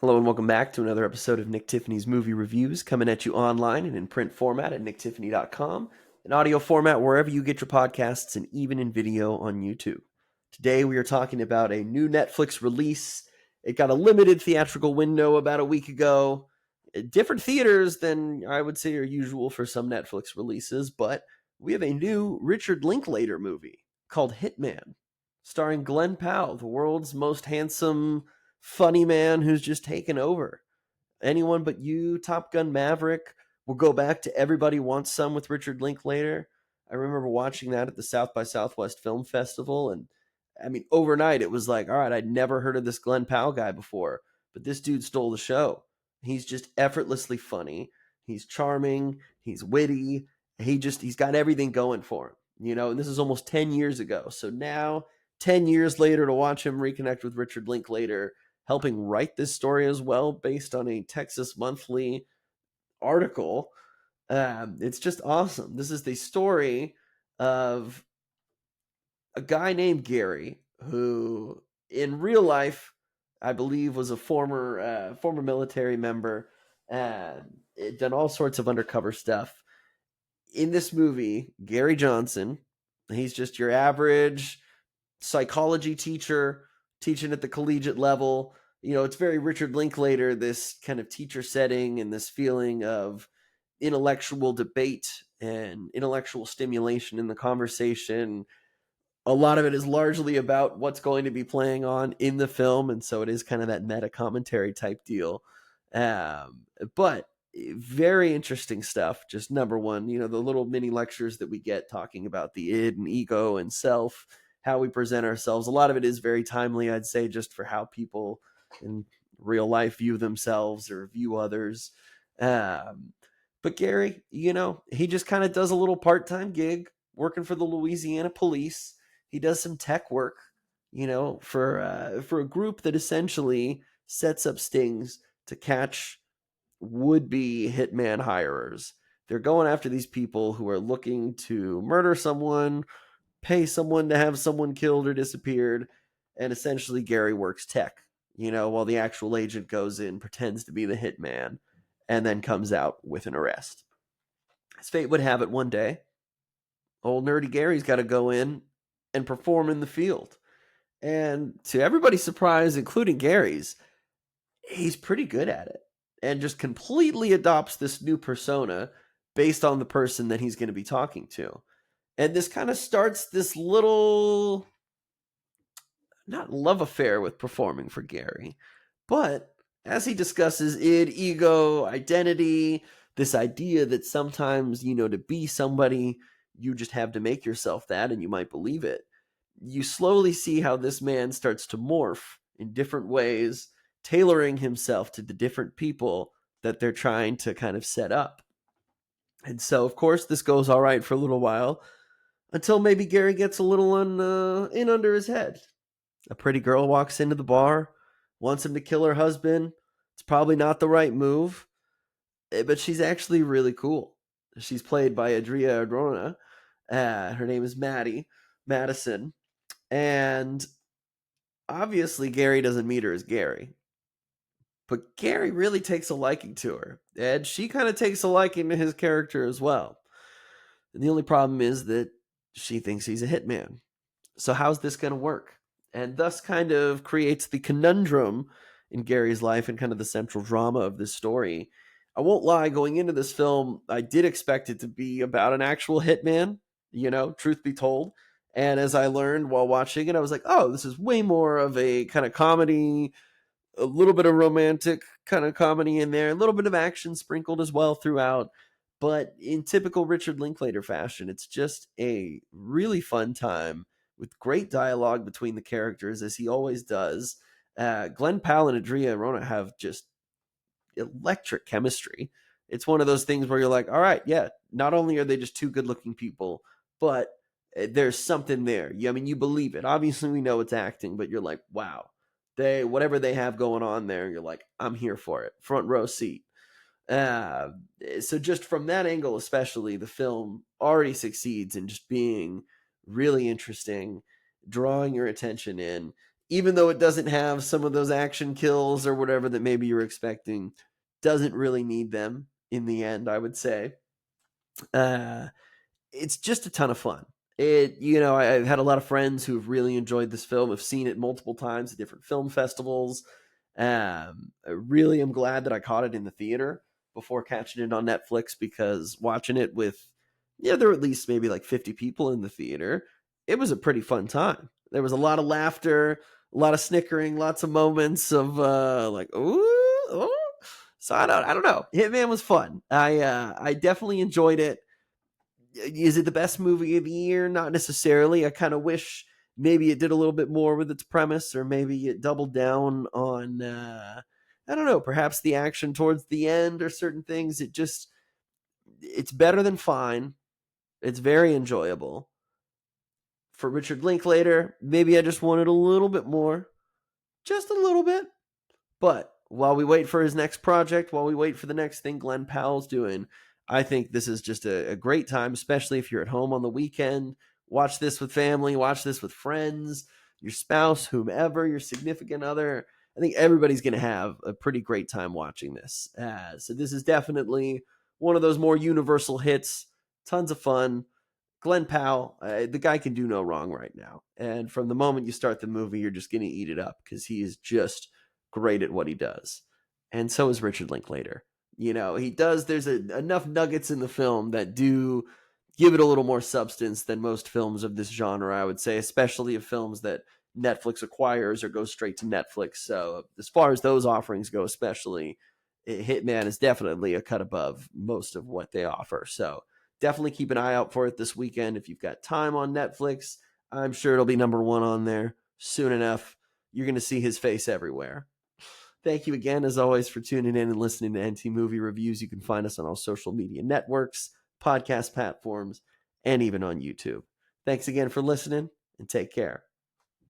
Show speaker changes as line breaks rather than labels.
Hello and welcome back to another episode of Nick Tiffany's Movie Reviews, coming at you online and in print format at nicktiffany.com, in audio format wherever you get your podcasts, and even in video on YouTube. Today we are talking about a new Netflix release. It got a limited theatrical window about a week ago. Different theaters than I would say are usual for some Netflix releases, but we have a new Richard Linklater movie called Hitman, starring Glen Powell, the world's most handsome funny man who's just taken over. Anyone But You, Top Gun Maverick. We'll go back to Everybody Wants Some with Richard Linklater. I remember watching that at the South by Southwest Film Festival. And I mean, overnight, it was like, all right, I'd never heard of this Glen Powell guy before, but this dude stole the show. He's just effortlessly funny. He's charming. He's witty. He's got everything going for him, and this is almost 10 years ago. So now, 10 years later, to watch him reconnect with Richard Linklater, helping write this story as well, based on a Texas Monthly article. It's just awesome. This is the story of a guy named Gary who, in real life, I believe, was a former military member and done all sorts of undercover stuff. In this movie, Gary Johnson, he's just your average psychology teacher teaching at the collegiate level. It's very Richard Linklater, this kind of teacher setting and this feeling of intellectual debate and intellectual stimulation in the conversation. A lot of it is largely about what's going to be playing on in the film, and so it is kind of that meta commentary type deal. But very interesting stuff. Just number one, the little mini lectures that we get talking about the id and ego and self, how we present ourselves. A lot of it is very timely, I'd say, just for how people in real life view themselves or view others. Um, but Gary, he just kind of does a little part time gig working for the Louisiana police. He does some tech work, for a group that essentially sets up stings to catch would be hitman hirers. They're going after these people who are looking to murder someone, pay someone to have someone killed or disappeared, and essentially Gary works tech, while the actual agent goes in, pretends to be the hitman, and then comes out with an arrest. As fate would have it, one day, old nerdy Gary's got to go in and perform in the field. And to everybody's surprise, including Gary's, he's pretty good at it and just completely adopts this new persona based on the person that he's going to be talking to. And this kind of starts this little, not love affair with performing for Gary, but as he discusses id, ego, identity, this idea that sometimes, to be somebody, you just have to make yourself that and you might believe it. You slowly see how this man starts to morph in different ways, tailoring himself to the different people that they're trying to kind of set up. And so, of course, this goes all right for a little while until maybe Gary gets a little in under his head. A pretty girl walks into the bar, wants him to kill her husband. It's probably not the right move, but she's actually really cool. She's played by Adria Arjona. Her name is Maddie Madison. And obviously, Gary doesn't meet her as Gary. But Gary really takes a liking to her. And she kind of takes a liking to his character as well. And the only problem is that she thinks he's a hitman. So, how's this going to work? And thus kind of creates the conundrum in Gary's life and kind of the central drama of this story. I won't lie, going into this film, I did expect it to be about an actual hitman, truth be told. And as I learned while watching it, I was like, oh, this is way more of a kind of comedy, a little bit of romantic kind of comedy in there, a little bit of action sprinkled as well throughout. But in typical Richard Linklater fashion, it's just a really fun time with great dialogue between the characters, as he always does. Glen Powell and Adria Arjona have just electric chemistry. It's one of those things where you're like, all right, yeah, not only are they just two good looking people, but there's something there. I mean, you believe it. Obviously, we know it's acting, but you're like, wow, whatever they have going on there, you're like, I'm here for it. Front row seat. Uh, so just from that angle, especially, the film already succeeds in just being really interesting, drawing your attention in. even though it doesn't have some of those action kills or whatever that maybe you're expecting, doesn't really need them in the end, I would say. Uh, it's just a ton of fun. I've had a lot of friends who've really enjoyed this film, have seen it multiple times at different film festivals. I really am glad that I caught it in the theater before catching it on Netflix, because watching it with, there were at least maybe like 50 people in the theater. It was a pretty fun time. There was a lot of laughter, a lot of snickering, lots of moments of like, ooh, oh. So I don't know. Hitman was fun. I definitely enjoyed it. Is it the best movie of the year? Not necessarily. I kind of wish maybe it did a little bit more with its premise, or maybe it doubled down on, I don't know, perhaps the action towards the end or certain things. It's better than fine. It's very enjoyable. For Richard Linklater, maybe I just wanted a little bit more, just a little bit. But while we wait for his next project, while we wait for the next thing Glen Powell's doing, I think this is just a great time, especially if you're at home on the weekend. Watch this with family, watch this with friends, your spouse, whomever, your significant other. I think everybody's going to have a pretty great time watching this. So this is definitely one of those more universal hits. Tons of fun. Glen Powell, the guy can do no wrong right now. And from the moment you start the movie, you're just going to eat it up, because he is just great at what he does. And so is Richard Linklater. There's enough nuggets in the film that do give it a little more substance than most films of this genre, I would say, especially of films that Netflix acquires or goes straight to Netflix. So as far as those offerings go, especially, Hitman is definitely a cut above most of what they offer. So definitely keep an eye out for it this weekend. If you've got time on Netflix, I'm sure it'll be number one on there soon enough. You're going to see his face everywhere. Thank you again, as always, for tuning in and listening to NT Movie Reviews. You can find us on all social media networks, podcast platforms, and even on YouTube. Thanks again for listening, and take care.